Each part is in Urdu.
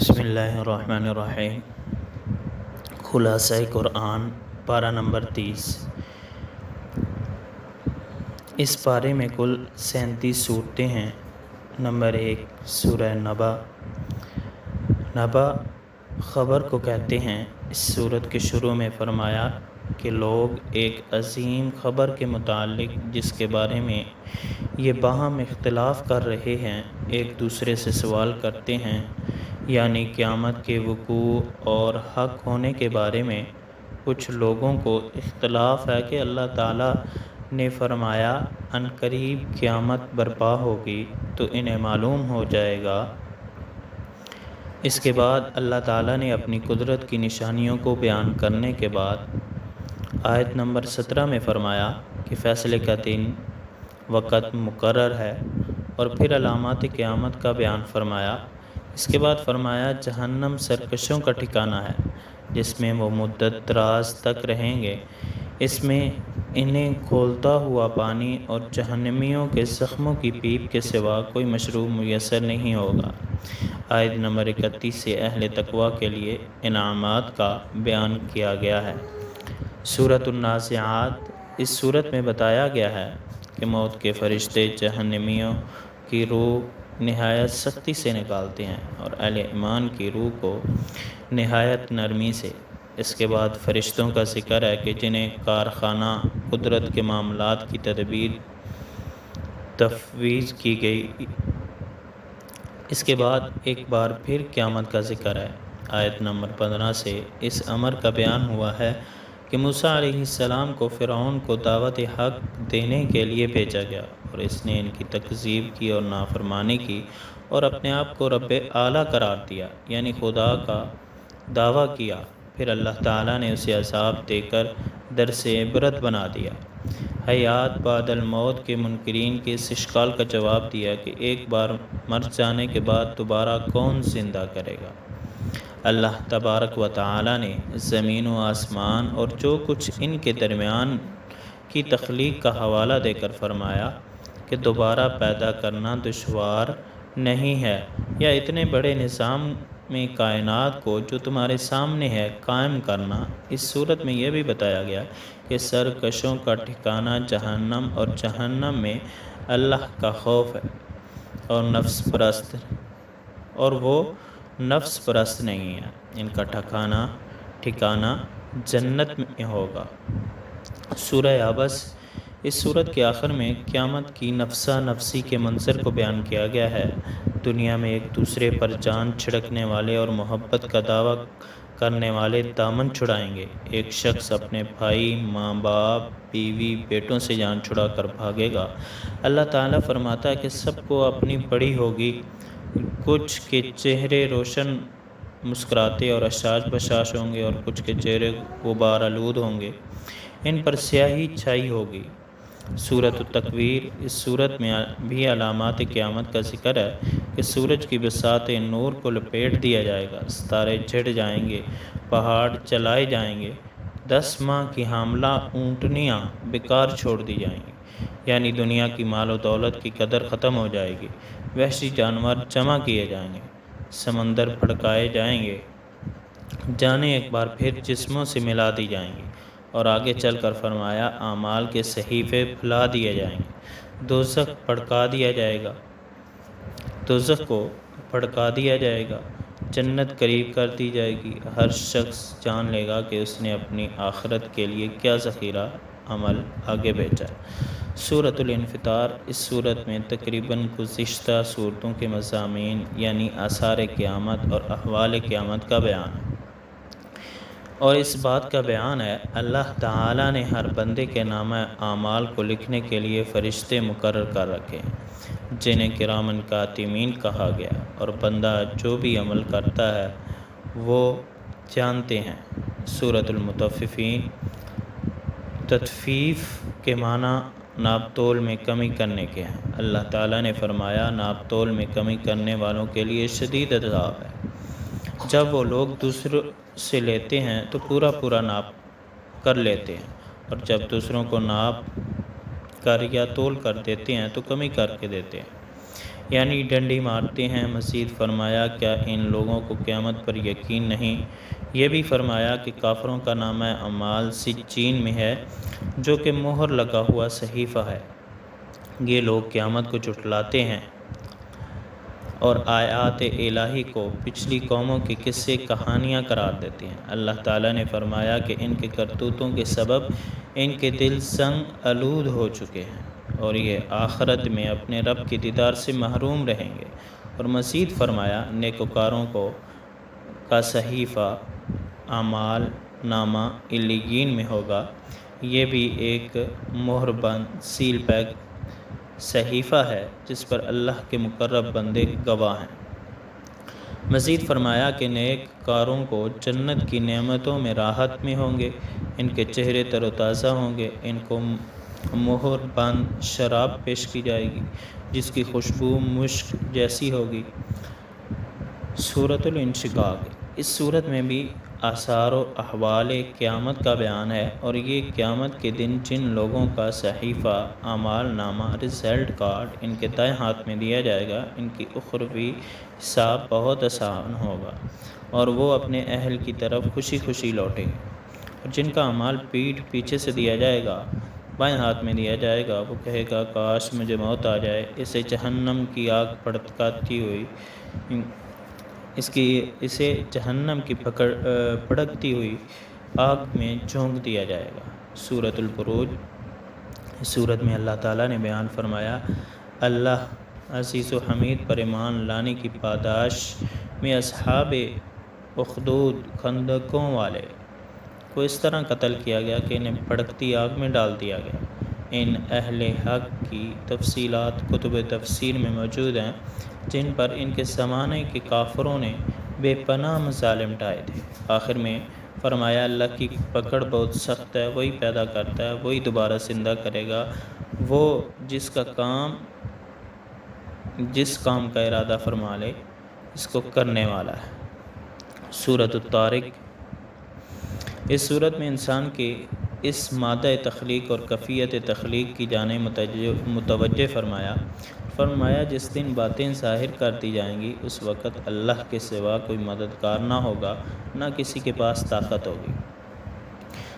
بسم اللہ الرحمن الرحیم۔ خلاصہ قرآن پارہ نمبر 30۔ اس پارے میں کل 37 صورتیں ہیں۔ نمبر 1 سورہ نبا۔ نبا خبر کو کہتے ہیں۔ اس صورت کے شروع میں فرمایا کہ لوگ ایک عظیم خبر کے متعلق جس کے بارے میں یہ باہم اختلاف کر رہے ہیں ایک دوسرے سے سوال کرتے ہیں، یعنی قیامت کے وقوع اور حق ہونے کے بارے میں کچھ لوگوں کو اختلاف ہے کہ اللہ تعالیٰ نے فرمایا عنقریب قیامت برپا ہوگی تو انہیں معلوم ہو جائے گا۔ اس کے بعد اللہ تعالیٰ نے اپنی قدرت کی نشانیوں کو بیان کرنے کے بعد آیت نمبر 17 میں فرمایا کہ فیصلے کا دن وقت مقرر ہے، اور پھر علامات قیامت کا بیان فرمایا۔ اس کے بعد فرمایا جہنم سرکشوں کا ٹھکانہ ہے جس میں وہ مدت دراز تک رہیں گے، اس میں انہیں کھولتا ہوا پانی اور جہنمیوں کے زخموں کی پیپ کے سوا کوئی مشروب میسر نہیں ہوگا۔ آیت نمبر 31 سے اہل تقوی کے لیے انعامات کا بیان کیا گیا ہے۔ سورۃ النازعات۔ اس صورت میں بتایا گیا ہے کہ موت کے فرشتے جہنمیوں کی روح نہایت سختی سے نکالتے ہیں اور اہل ایمان کی روح کو نہایت نرمی سے۔ اس کے بعد فرشتوں کا ذکر ہے کہ جنہیں کارخانہ قدرت کے معاملات کی تدبیر تفویض کی گئی۔ اس کے بعد ایک بار پھر قیامت کا ذکر ہے۔ آیت نمبر 15 سے اس امر کا بیان ہوا ہے کہ موسیٰ علیہ السلام کو فرعون کو دعوت حق دینے کے لیے بھیجا گیا، اور اس نے ان کی تکذیب کی اور نافرمانی کی اور اپنے آپ کو رب اعلیٰ قرار دیا، یعنی خدا کا دعویٰ کیا۔ پھر اللہ تعالیٰ نے اسے عذاب دے کر درس عبرت بنا دیا۔ حیات بعد الموت کے منکرین کے اس اشکال کا جواب دیا کہ ایک بار مر جانے کے بعد دوبارہ کون زندہ کرے گا۔ اللہ تبارک و تعالیٰ نے زمین و آسمان اور جو کچھ ان کے درمیان کی تخلیق کا حوالہ دے کر فرمایا کہ دوبارہ پیدا کرنا دشوار نہیں ہے، یا اتنے بڑے نظام میں کائنات کو جو تمہارے سامنے ہے قائم کرنا۔ اس صورت میں یہ بھی بتایا گیا کہ سرکشوں کا ٹھکانہ جہنم، اور جہنم میں اللہ کا خوف ہے اور وہ نفس پرست نہیں ہے، ان کا ٹھکانہ جنت میں ہوگا۔ سورہ عبس۔ اس صورت کے آخر میں قیامت کی نفسا نفسی کے منظر کو بیان کیا گیا ہے۔ دنیا میں ایک دوسرے پر جان چھڑکنے والے اور محبت کا دعویٰ کرنے والے دامن چھڑائیں گے۔ ایک شخص اپنے بھائی، ماں باپ، بیوی، بیٹوں سے جان چھڑا کر بھاگے گا۔ اللہ تعالیٰ فرماتا ہے کہ سب کو اپنی پڑی ہوگی، کچھ کے چہرے روشن مسکراتے اور اشاش بشاش ہوں گے، اور کچھ کے چہرے غبار آلود ہوں گے، ان پر سیاہی چھائی ہوگی۔ سورۃ التکویر۔ اس صورت میں بھی علامات قیامت کا ذکر ہے کہ سورج کی بساط نور کو لپیٹ دیا جائے گا، ستارے جھڑ جائیں گے، پہاڑ جلائے جائیں گے، 10 ماہ کی حاملہ اونٹنیاں بیکار چھوڑ دی جائیں گی، یعنی دنیا کی مال و دولت کی قدر ختم ہو جائے گی، وحشی جانور جمع کیے جائیں گے، سمندر پھڑکائے جائیں گے، جانیں ایک بار پھر جسموں سے ملا دی جائیں گی، اور آگے چل کر فرمایا اعمال کے صحیفے پھلا دیے جائیں گے، دوزخ کو پھڑکا دیا جائے گا، جنت قریب کر دی جائے گی، ہر شخص جان لے گا کہ اس نے اپنی آخرت کے لیے کیا ذخیرہ عمل آگے بھیجا ہے۔ سورۃ الانفطار۔ اس صورت میں تقریباً گزشتہ صورتوں کے مضامین، یعنی آثار قیامت اور احوال قیامت کا بیان ہے، اور اس بات کا بیان ہے اللہ تعالیٰ نے ہر بندے کے نامہ اعمال کو لکھنے کے لیے فرشتے مقرر کر رکھے ہیں جنہیں کرامن کاتبین کہا گیا، اور بندہ جو بھی عمل کرتا ہے وہ جانتے ہیں۔ سورۃ المطففین۔ تطفیف کے معنی ناپ تول میں کمی کرنے کے ہیں۔ اللہ تعالیٰ نے فرمایا ناپ تول میں کمی کرنے والوں کے لیے شدید عذاب ہے۔ جب وہ لوگ دوسروں سے لیتے ہیں تو پورا ناپ کر لیتے ہیں، اور جب دوسروں کو ناپ کر یا تول کر دیتے ہیں تو کمی کر کے دیتے ہیں۔ یعنی ڈنڈی مارتے ہیں۔ مزید فرمایا کیا ان لوگوں کو قیامت پر یقین نہیں؟ یہ بھی فرمایا کہ کافروں کا نامہ اعمال سجین میں ہے جو کہ مہر لگا ہوا صحیفہ ہے۔ یہ لوگ قیامت کو جھٹلاتے ہیں اور آیات الہی کو پچھلی قوموں کے قصے کہانیاں قرار دیتے ہیں۔ اللہ تعالیٰ نے فرمایا کہ ان کے کرتوتوں کے سبب ان کے دل سنگ آلود ہو چکے ہیں اور یہ آخرت میں اپنے رب کے دیدار سے محروم رہیں گے۔ اور مزید فرمایا نیکوکاروں کا صحیفہ اعمال نامہ علیین میں ہوگا۔ یہ بھی ایک مہر بند سیل پیک صحیفہ ہے جس پر اللہ کے مقرب بندے گواہ ہیں۔ مزید فرمایا کہ نیک کاروں کو جنت کی نعمتوں میں راحت میں ہوں گے، ان کے چہرے تر و تازہ ہوں گے، ان کو مہر بند شراب پیش کی جائے گی جس کی خوشبو مشک جیسی ہوگی۔ سورۃ الانشقاق، اس صورت میں بھی آثار و احوال قیامت کا بیان ہے اور یہ قیامت کے دن جن لوگوں کا صحیفہ اعمال نامہ رزلٹ کارڈ ان کے دائیں ہاتھ میں دیا جائے گا، ان کی اخروی حساب بہت آسان ہوگا اور وہ اپنے اہل کی طرف خوشی خوشی لوٹیں گے۔ اور جن کا اعمال پیچھے سے دیا جائے گا، بائیں ہاتھ میں دیا جائے گا، وہ کہے گا کاش مجھے موت آ جائے، اسے جہنم کی آگ بھڑکتی ہوئی اسے جہنم کی بھڑکتی ہوئی آگ میں جھونک دیا جائے گا۔ سورۃ البروج، اس صورت میں اللہ تعالیٰ نے بیان فرمایا اللہ عزیز و حمید پر ایمان لانے کی پاداش میں اصحاب اخدود خندقوں والے کو اس طرح قتل کیا گیا کہ انہیں بھڑکتی آگ میں ڈال دیا گیا۔ ان اہل حق کی تفصیلات کتب تفسیر میں موجود ہیں جن پر ان کے زمانے کے کافروں نے بے پناہ مظالم ڈھائے تھے۔ آخر میں فرمایا اللہ کی پکڑ بہت سخت ہے، وہی پیدا کرتا ہے، وہی دوبارہ زندہ کرے گا، وہ جس کام کا ارادہ فرما لے اس کو کرنے والا ہے۔ سورۃ الطارق، اس صورت میں انسان کے اس مادہ تخلیق اور کیفیت تخلیق کی جانب متوجہ فرمایا جس دن باتیں ظاہر کر دی جائیں گی اس وقت اللہ کے سوا کوئی مددگار نہ ہوگا، نہ کسی کے پاس طاقت ہوگی۔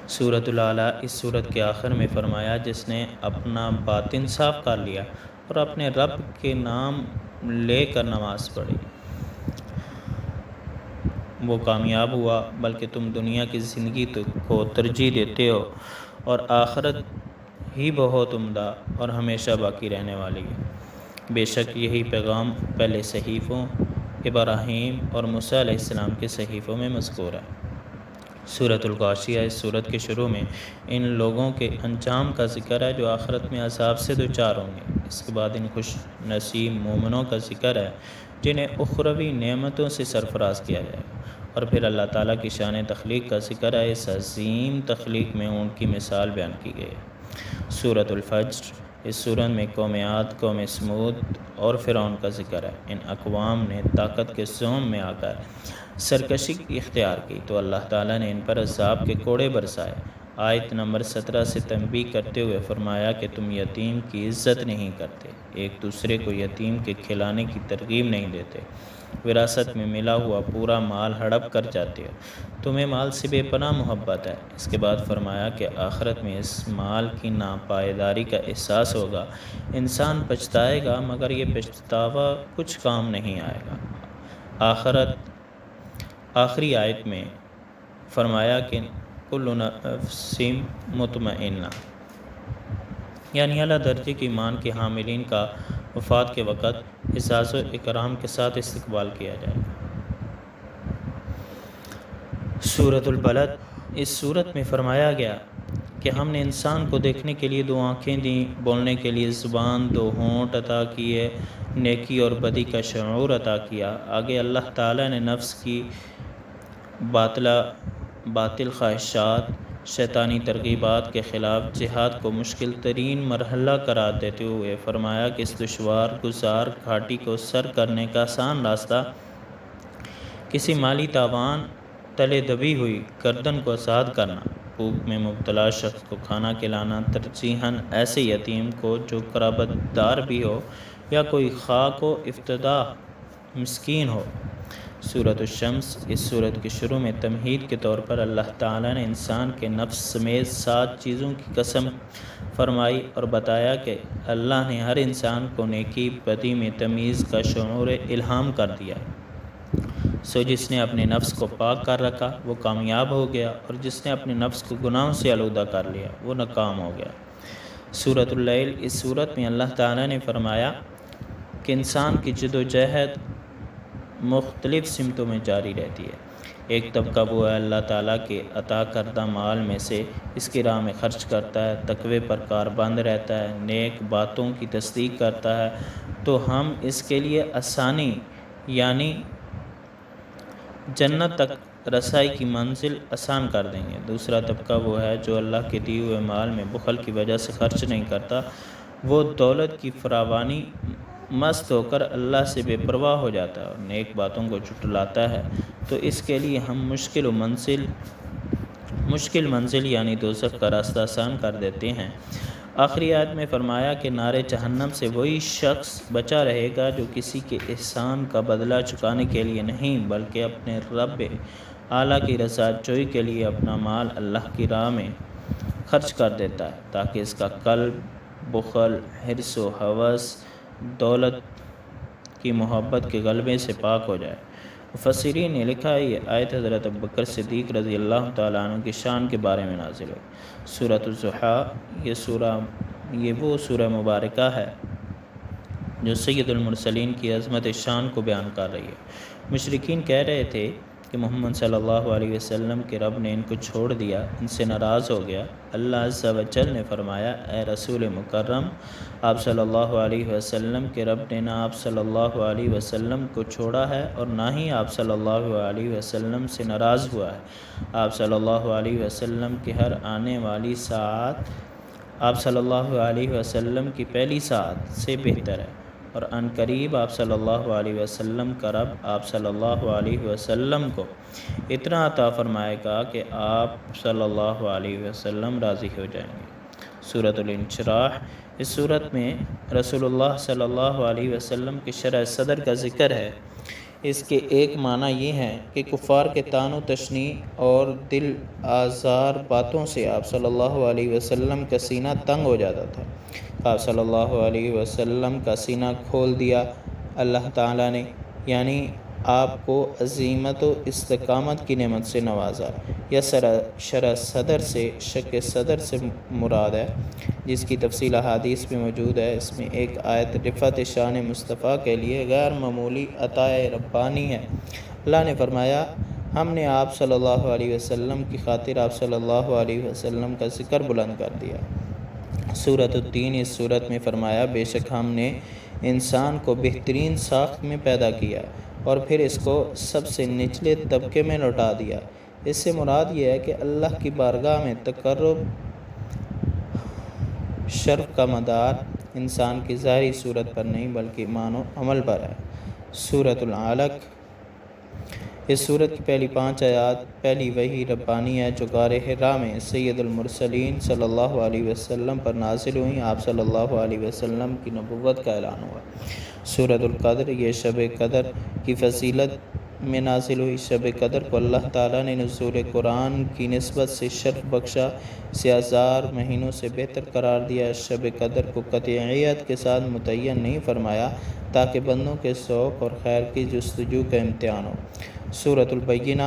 سورۃ الاعلیٰ، اس صورت کے آخر میں فرمایا جس نے اپنا باطن صاف کر لیا اور اپنے رب کے نام لے کر نماز پڑھی وہ کامیاب ہوا، بلکہ تم دنیا کی زندگی کو ترجیح دیتے ہو اور آخرت ہی بہت عمدہ اور ہمیشہ باقی رہنے والی ہے۔ بے شک یہی پیغام پہلے صحیفوں ابراہیم اور موسیٰ علیہ السلام کے صحیفوں میں مذکور ہے۔ سورۃ الغاشیہ، اس سورت کے شروع میں ان لوگوں کے انجام کا ذکر ہے جو آخرت میں عذاب سے دوچار ہوں گے۔ اس کے بعد ان خوش نصیب مومنوں کا ذکر ہے جنہیں اخروی نعمتوں سے سرفراز کیا جائے گا، اور پھر اللہ تعالیٰ کی شان تخلیق کا ذکر ہے۔ اس عظیم تخلیق میں ان کی مثال بیان کی گئی ہے۔ سورۃ الفجر، اس سورت میں قوم عاد، قوم سمود اور فرعون کا ذکر ہے۔ ان اقوام نے طاقت کے زوم میں آ کر سرکشی اختیار کی تو اللہ تعالیٰ نے ان پر عذاب کے کوڑے برسائے۔ آیت نمبر 17 سے تنبیہ کرتے ہوئے فرمایا کہ تم یتیم کی عزت نہیں کرتے، ایک دوسرے کو یتیم کے کھلانے کی ترغیب نہیں دیتے، وراثت میں ملا ہوا پورا مال ہڑپ کر جاتے ہو، تمہیں مال سے بے پناہ محبت ہے۔ اس کے بعد فرمایا کہ آخرت میں اس مال کی ناپائیداری کا احساس ہوگا، انسان پچھتائے گا مگر یہ پچھتاوا کچھ کام نہیں آئے گا۔ آخری آیت میں فرمایا کہ کل نفس مطمئنہ، یعنی اعلیٰ درجے کی ایمان کے حاملین کا وفات کے وقت اعزاز و اکرام کے ساتھ استقبال کیا جائے گا۔ سورۃ البلد، اس صورت میں فرمایا گیا کہ ہم نے انسان کو دیکھنے کے لیے 2 آنکھیں دیں، بولنے کے لیے زبان، 2 ہونٹ عطا کیے، نیکی اور بدی کا شعور عطا کیا۔ آگے اللہ تعالیٰ نے نفس کی باطل خواہشات، شیطانی ترغیبات کے خلاف جہاد کو مشکل ترین مرحلہ قرار دیتے ہوئے فرمایا کہ اس دشوار گزار گھاٹی کو سر کرنے کا آسان راستہ کسی مالی تاوان تلے دبی ہوئی گردن کو آزاد کرنا، بھوک میں مبتلا شخص کو کھانا کھلانا، ترجیحاً ایسے یتیم کو جو قرابت دار بھی ہو، یا کوئی خاک و افتدا مسکین ہو۔ سورۃ الشمس، اس سورت کے شروع میں تمہید کے طور پر اللہ تعالیٰ نے انسان کے نفس سمیت 7 چیزوں کی قسم فرمائی اور بتایا کہ اللہ نے ہر انسان کو نیکی بدی میں تمیز کا شعور الہام کر دیا۔ سو جس نے اپنے نفس کو پاک کر رکھا وہ کامیاب ہو گیا، اور جس نے اپنے نفس کو گناہوں سے آلودہ کر لیا وہ ناکام ہو گیا۔ سورۃ اللیل، اس سورت میں اللہ تعالیٰ نے فرمایا کہ انسان کی جد و جہد مختلف سمتوں میں جاری رہتی ہے۔ ایک طبقہ وہ ہے اللہ تعالیٰ کے عطا کردہ مال میں سے اس کی راہ میں خرچ کرتا ہے، تقوی پر کاربند رہتا ہے، نیک باتوں کی تصدیق کرتا ہے تو ہم اس کے لیے آسانی یعنی جنت تک رسائی کی منزل آسان کر دیں گے۔ دوسرا طبقہ وہ ہے جو اللہ کے دیے ہوئے مال میں بخل کی وجہ سے خرچ نہیں کرتا، وہ دولت کی فراوانی مست ہو کر اللہ سے بے پرواہ ہو جاتا ہے اور نیک باتوں کو جھٹلاتا ہے تو اس کے لیے ہم مشکل منزل یعنی دوزخ کا راستہ آسان کر دیتے ہیں۔ آخری آیت میں فرمایا کہ نار جہنم سے وہی شخص بچا رہے گا جو کسی کے احسان کا بدلہ چکانے کے لیے نہیں بلکہ اپنے رب اعلیٰ کی رضا جوئی کے لیے اپنا مال اللہ کی راہ میں خرچ کر دیتا ہے تاکہ اس کا قلب بخل، حرص و ہوس، دولت کی محبت کے غلبے سے پاک ہو جائے۔ مفسرین نے لکھا ہے یہ آیت حضرت ابوبکر صدیق رضی اللہ تعالیٰ عنہ کی شان کے بارے میں نازل ہوئی۔ سورۃ الضحیٰ، یہ وہ سورہ مبارکہ ہے جو سید المرسلین کی عظمت شان کو بیان کر رہی ہے۔ مشرکین کہہ رہے تھے کہ محمد صلی اللہ علیہ وسلم کے رب نے ان کو چھوڑ دیا، ان سے ناراض ہو گیا۔ اللہ عز و جل نے فرمایا، اے رسول مکرم، آپ صلی اللہ علیہ وسلم کے رب نے نہ آپ صلی اللہ علیہ وسلم کو چھوڑا ہے اور نہ ہی آپ صلی اللہ علیہ وسلم سے ناراض ہوا ہے۔ آپ صلی اللہ علیہ وسلم کی ہر آنے والی ساعت آپ صلی اللہ علیہ وسلم کی پہلی ساعت سے بہتر ہے، اور ان قریب آپ صلی اللہ علیہ وسلم کا رب آپ صلی اللہ علیہ وسلم کو اتنا عطا فرمائے گا کہ آپ صلی اللہ علیہ وسلم راضی ہو جائیں گے۔ سورۃ الانشراح، اس سورت میں رسول اللہ صلی اللہ علیہ وسلم کی شرح صدر کا ذکر ہے۔ اس کے ایک معنی یہ ہے کہ کفار کے طعن و تشنیع اور دل آزار باتوں سے آپ صلی اللہ علیہ وسلم کا سینہ تنگ ہو جاتا تھا۔ آپ صلی اللہ علیہ وسلم کا سینہ کھول دیا اللہ تعالیٰ نے، یعنی آپ کو عزیمت و استقامت کی نعمت سے نوازا۔ یا شرح صدر سے شق صدر سے مراد ہے، جس کی تفصیل احادیث میں موجود ہے۔ اس میں ایک آیت رفعت شان مصطفیٰ کے لیے غیر معمولی عطا ربانی ہے۔ اللہ نے فرمایا، ہم نے آپ صلی اللہ علیہ وسلم کی خاطر آپ صلی اللہ علیہ وسلم کا ذکر بلند کر دیا۔ سورۃ التین، اس سورت میں فرمایا، بے شک ہم نے انسان کو بہترین ساخت میں پیدا کیا اور پھر اس کو سب سے نچلے طبقے میں لوٹا دیا۔ اس سے مراد یہ ہے کہ اللہ کی بارگاہ میں تقرب شرف کا مدار انسان کی ظاہری صورت پر نہیں بلکہ ایمان و عمل پر ہے۔ سورۃ العلق، اس سورت کی پہلی 5 آیات پہلی وحی ربانی ہے جو غار حرا میں سید المرسلین صلی اللہ علیہ وسلم پر نازل ہوئیں۔ آپ صلی اللہ علیہ وسلم کی نبوت کا اعلان ہوا۔ سورۃ القدر، یہ شب قدر کی فضیلت میں نازل ہوئی۔ شب قدر کو اللہ تعالیٰ نے نزول قرآن کی نسبت سے شرف بخشا، اسے 1000 مہینوں سے بہتر قرار دیا۔ شب قدر کو قطعیت کے ساتھ متعین نہیں فرمایا تاکہ بندوں کے شوق اور خیر کی جستجو کا امتحان ہو۔ سورۃ البینہ،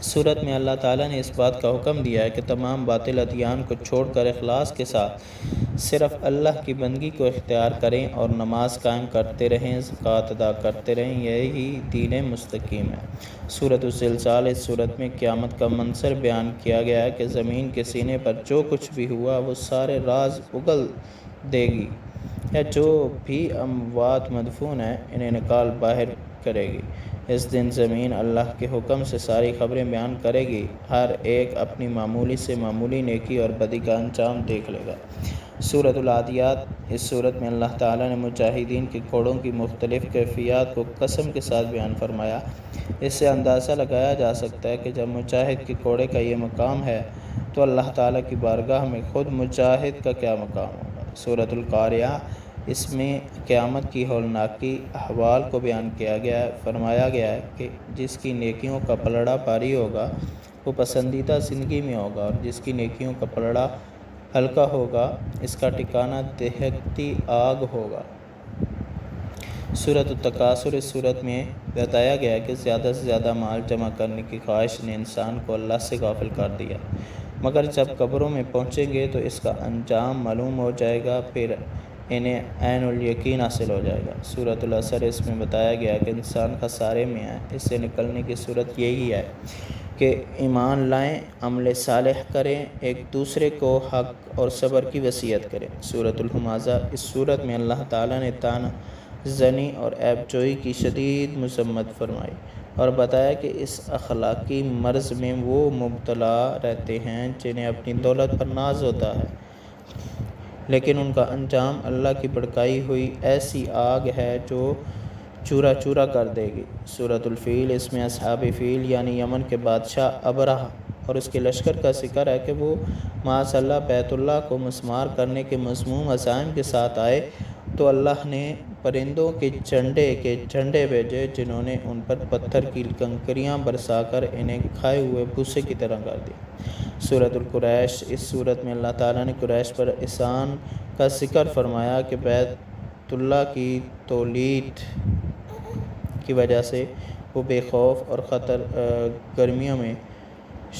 سورت میں اللہ تعالیٰ نے اس بات کا حکم دیا ہے کہ تمام باطل ادیان کو چھوڑ کر اخلاص کے ساتھ صرف اللہ کی بندگی کو اختیار کریں اور نماز قائم کرتے رہیں، زکوٰۃ ادا کرتے رہیں، یہی دین مستقیم ہے۔ سورۃ الزلزال، اس سورت میں قیامت کا منظر بیان کیا گیا ہے کہ زمین کے سینے پر جو کچھ بھی ہوا وہ سارے راز اگل دے گی، یا جو بھی اموات مدفون ہیں انہیں نکال باہر کرے گی۔ اس دن زمین اللہ کے حکم سے ساری خبریں بیان کرے گی، ہر ایک اپنی معمولی سے معمولی نیکی اور بدی کا انجام دیکھ لے گا۔ سورۃ العادیات، اس سورت میں اللہ تعالیٰ نے مجاہدین کے گھوڑوں کی مختلف کیفیات کو قسم کے ساتھ بیان فرمایا۔ اس سے اندازہ لگایا جا سکتا ہے کہ جب مجاہد کے گھوڑے کا یہ مقام ہے تو اللہ تعالیٰ کی بارگاہ میں خود مجاہد کا کیا مقام ہوگا۔ سورۃ القاریہ، اس میں قیامت کی ہولناکی احوال کو بیان کیا گیا ہے۔ فرمایا گیا ہے کہ جس کی نیکیوں کا پلڑا بھاری ہوگا وہ پسندیدہ زندگی میں ہوگا، اور جس کی نیکیوں کا پلڑا ہلکا ہوگا اس کا ٹھکانہ دہکتی آگ ہوگا۔ سورۃ التکاثر، اس سورت میں بتایا گیا ہے کہ زیادہ سے زیادہ مال جمع کرنے کی خواہش نے انسان کو اللہ سے غافل کر دیا، مگر جب قبروں میں پہنچیں گے تو اس کا انجام معلوم ہو جائے گا، پھر انہیں عین الیقین حاصل ہو جائے گا۔ سورۃ العصر، اس میں بتایا گیا کہ انسان خسارے میں ہے۔ اس سے نکلنے کی صورت یہی ہے کہ ایمان لائیں، عمل صالح کریں، ایک دوسرے کو حق اور صبر کی وصیت کریں۔ سورۃ الہمزہ، اس سورت میں اللہ تعالیٰ نے طعنہ زنی اور عیب جوئی کی شدید مذمت فرمائی اور بتایا کہ اس اخلاقی مرض میں وہ مبتلا رہتے ہیں جنہیں اپنی دولت پر ناز ہوتا ہے، لیکن ان کا انجام اللہ کی بھڑکائی ہوئی ایسی آگ ہے جو چورا چورا کر دے گی۔ سورۃ الفیل، اس میں اصحاب فیل یعنی یمن کے بادشاہ ابرہہ اور اس کے لشکر کا ذکر ہے کہ وہ معاذ اللہ بیت اللہ کو مسمار کرنے کے مذموم عزائم کے ساتھ آئے تو اللہ نے پرندوں کے جھنڈے بھیجے جنہوں نے ان پر پتھر کی کنکریاں برسا کر انہیں کھائے ہوئے بھوسے کی طرح کر دیا۔ سورۃ القریش، اس سورت میں اللہ تعالیٰ نے قریش پر احسان کا ذکر فرمایا کہ بیت اللہ کی تولید کی وجہ سے وہ بے خوف اور خطر گرمیوں میں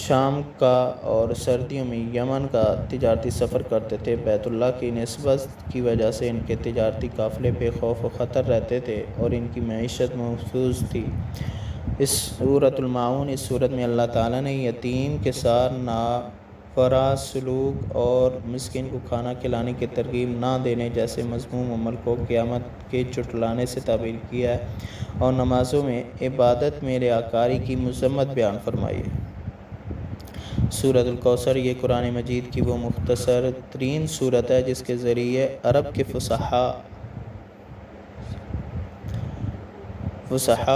شام کا اور سردیوں میں یمن کا تجارتی سفر کرتے تھے۔ بیت اللہ کی نسبت کی وجہ سے ان کے تجارتی قافلے بے خوف و خطر رہتے تھے اور ان کی معیشت محفوظ تھی۔ اس سورۃ الماعون، اس سورت میں اللہ تعالیٰ نے یتیم کے ساتھ ناورا سلوک اور مسکین کو کھانا کھلانے کی ترغیب نہ دینے جیسے مذموم عمل کو قیامت کے جھٹلانے سے تعبیر کیا ہے، اور نمازوں میں عبادت میں ریاکاری کی مذمت بیان فرمائی ہے۔ سورۃ الکوثر، یہ قرآن مجید کی وہ مختصر ترین سورت ہے جس کے ذریعے عرب کے فصحاء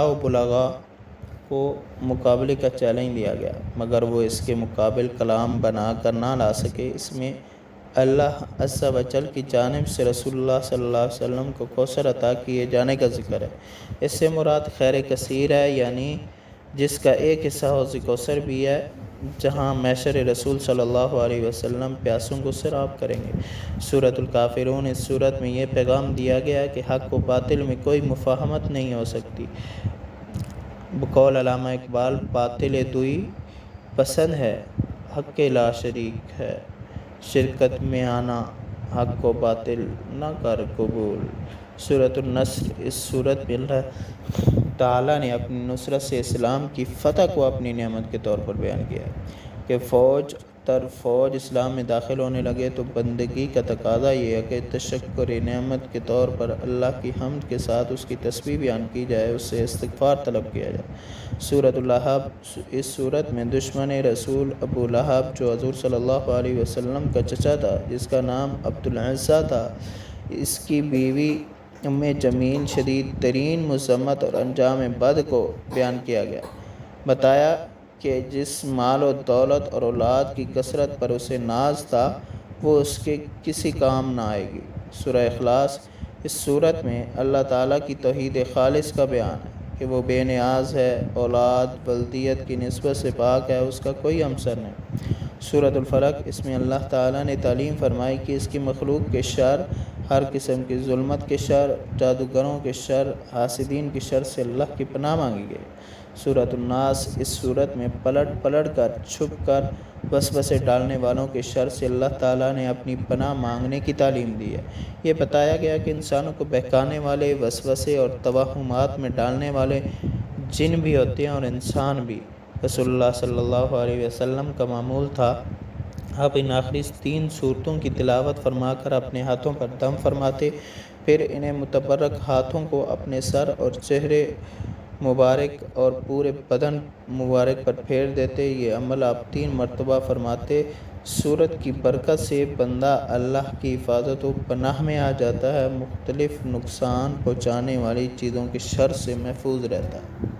و بلغاء کو مقابلے کا چیلنج دیا گیا، مگر وہ اس کے مقابل کلام بنا کر نہ لا سکے۔ اس میں اللہ عز و جل کی جانب سے رسول اللہ صلی اللہ علیہ وسلم کو کوثر عطا کیے جانے کا ذکر ہے۔ اس سے مراد خیر کثیر ہے، یعنی جس کا ایک حصہ حوض کوثر بھی ہے، جہاں معشر رسول صلی اللہ علیہ وسلم پیاسوں کو سیراب کریں گے۔ سورۃ الکافرون، اس سورت میں یہ پیغام دیا گیا ہے کہ حق و باطل میں کوئی مفاہمت نہیں ہو سکتی۔ بقول علامہ اقبال، باطل دوئی پسند ہے، حق لا شریک ہے، شرکت میں آنا حق و باطل نہ کر قبول۔ سورۃ النصر، اس سورت میں اللہ تعالیٰ نے اپنی نصرت سے اسلام کی فتح کو اپنی نعمت کے طور پر بیان کیا کہ فوج تر فوج اسلام میں داخل ہونے لگے تو بندگی کا تقاضا یہ ہے کہ تشکر نعمت کے طور پر اللہ کی حمد کے ساتھ اس کی تسبیح بیان کی جائے، اس سے استغفار طلب کیا جائے۔ سورۃ اللہب، اس سورت میں دشمن رسول ابو لہب جو حضور صلی اللہ علیہ وسلم کا چچا تھا، جس کا نام عبد العزیٰ تھا، اس کی بیوی ام جمیل شدید ترین مذمت اور انجام بد کو بیان کیا گیا۔ بتایا کہ جس مال و دولت اور اولاد کی کثرت پر اسے ناز تھا وہ اس کے کسی کام نہ آئے گی۔ سورہ اخلاص، اس سورت میں اللہ تعالیٰ کی توحید خالص کا بیان ہے کہ وہ بے نیاز ہے، اولاد ولدیت کی نسبت سے پاک ہے، اس کا کوئی ہمسر نہیں۔ سورۃ الفلق، اس میں اللہ تعالیٰ نے تعلیم فرمائی کہ اس کی مخلوق کے شر، ہر قسم کی ظلمت کے شر، جادوگروں کے شر، حاسدین کے شر سے اللہ کی پناہ مانگی گئی۔ سورۃ الناس، اس سورت میں پلٹ کر چھپ کر وسوسے ڈالنے والوں کے شر سے اللہ تعالیٰ نے اپنی پناہ مانگنے کی تعلیم دی ہے۔ یہ بتایا گیا کہ انسانوں کو بہکانے والے، وسوسے اور توہمات میں ڈالنے والے جن بھی ہوتے ہیں اور انسان بھی۔ رسول اللہ صلی اللہ علیہ وسلم کا معمول تھا آپ ان آخری 3 سورتوں کی تلاوت فرما کر اپنے ہاتھوں پر دم فرماتے، پھر انہیں متبرک ہاتھوں کو اپنے سر اور چہرے مبارک اور پورے بدن مبارک پر پھیر دیتے۔ یہ عمل آپ 3 مرتبہ فرماتے۔ سورت کی برکت سے بندہ اللہ کی حفاظت و پناہ میں آ جاتا ہے، مختلف نقصان پہنچانے والی چیزوں کے شر سے محفوظ رہتا ہے۔